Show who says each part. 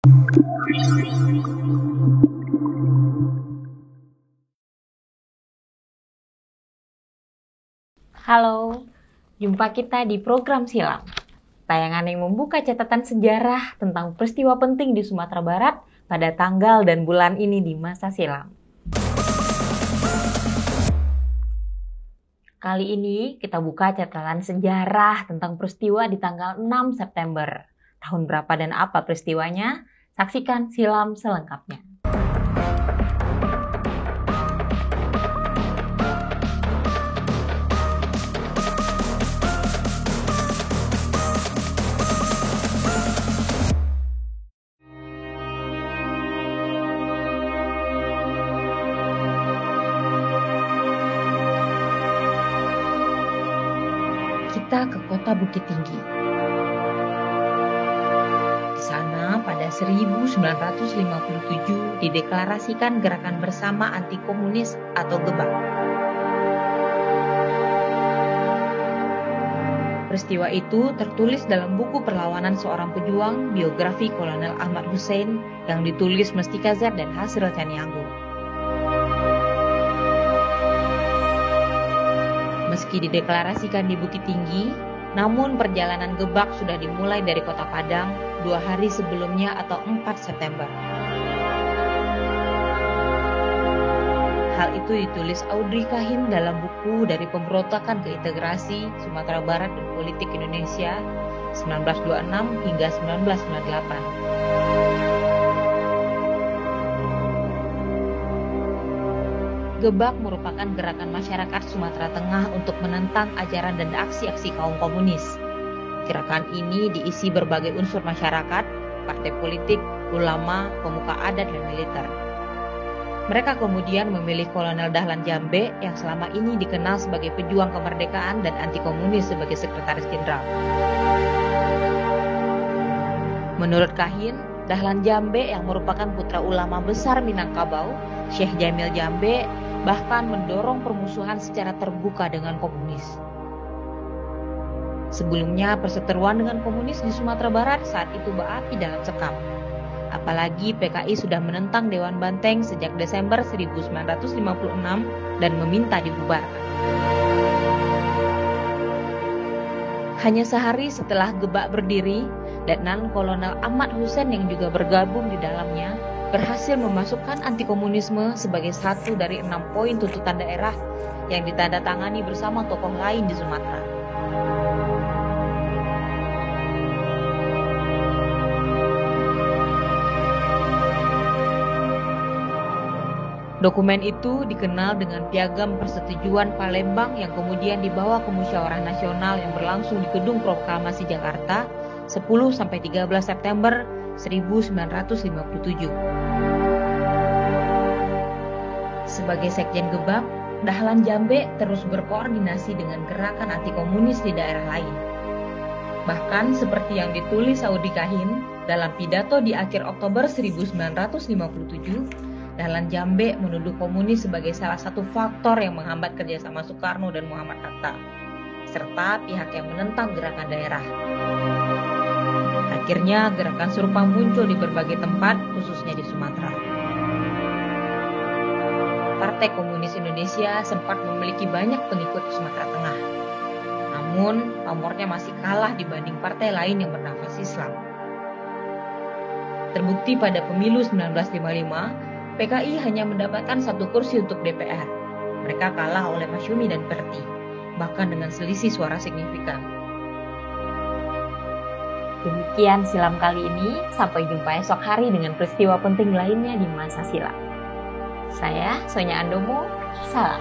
Speaker 1: Halo, jumpa kita di program Silam. Tayangan yang membuka catatan sejarah tentang peristiwa penting di Sumatera Barat pada tanggal dan bulan ini di masa silam. Kali ini kita buka catatan sejarah tentang peristiwa di tanggal 6 September. Tahun berapa dan apa peristiwanya? Saksikan Silam selengkapnya. Kita ke kota Bukit Tinggi. Di sana pada 1957 dideklarasikan Gerakan Bersama Anti Komunis atau GEBAK. Peristiwa itu tertulis dalam buku Perlawanan Seorang Pejuang biografi Kolonel Ahmad Hussein yang ditulis Mestika Z dan Hasril Caniago. Meski dideklarasikan di Bukit Tinggi, namun perjalanan GEBAK sudah dimulai dari Kota Padang 2 hari sebelumnya atau 4 September. Hal itu ditulis Audrey Kahim dalam buku Dari Pemberontakan ke Integrasi Sumatera Barat dan Politik Indonesia 1926 hingga 1998. GEBAK merupakan gerakan masyarakat Sumatera Tengah untuk menentang ajaran dan aksi-aksi kaum komunis. Gerakan ini diisi berbagai unsur masyarakat, partai politik, ulama, pemuka adat, dan militer. Mereka kemudian memilih Kolonel Dahlan Jambe yang selama ini dikenal sebagai pejuang kemerdekaan dan anti komunis sebagai sekretaris jenderal. Menurut Kahin, Dahlan Jambe yang merupakan putra ulama besar Minangkabau, Syekh Jamil Jambe, bahkan mendorong permusuhan secara terbuka dengan komunis. Sebelumnya, perseteruan dengan komunis di Sumatera Barat saat itu berapi dalam sekam. Apalagi PKI sudah menentang Dewan Banteng sejak Desember 1956 dan meminta dibubarkan. Hanya sehari setelah GEBAK berdiri, Letnan Kolonel Ahmad Hussein yang juga bergabung di dalamnya berhasil memasukkan anti komunisme sebagai satu dari 6 poin tuntutan daerah yang ditandatangani bersama tokoh lain di Sumatera. Dokumen itu dikenal dengan Piagam Persetujuan Palembang yang kemudian dibawa ke Musyawarah Nasional yang berlangsung di Gedung Proklamasi Jakarta 10-13 September 1957. Sebagai Sekjen GEBAK, Dahlan Jambe terus berkoordinasi dengan gerakan anti komunis di daerah lain. Bahkan seperti yang ditulis Saudi Kahin dalam pidato di akhir Oktober 1957, Dahlan Jambe menuduh komunis sebagai salah satu faktor yang menghambat kerjasama Soekarno dan Muhammad Hatta, serta pihak yang menentang gerakan daerah. Akhirnya gerakan serupa muncul di berbagai tempat, khususnya di Sumatera. Partai Komunis Indonesia sempat memiliki banyak pengikut di Sumatera Tengah. Namun, pamornya masih kalah dibanding partai lain yang bernafas Islam. Terbukti pada pemilu 1955, PKI hanya mendapatkan 1 kursi untuk DPR. Mereka kalah oleh Masyumi dan Perti, bahkan dengan selisih suara signifikan. Demikian silam kali ini, sampai jumpa esok hari dengan peristiwa penting lainnya di masa silam. Saya, Sonya Andomo, salam.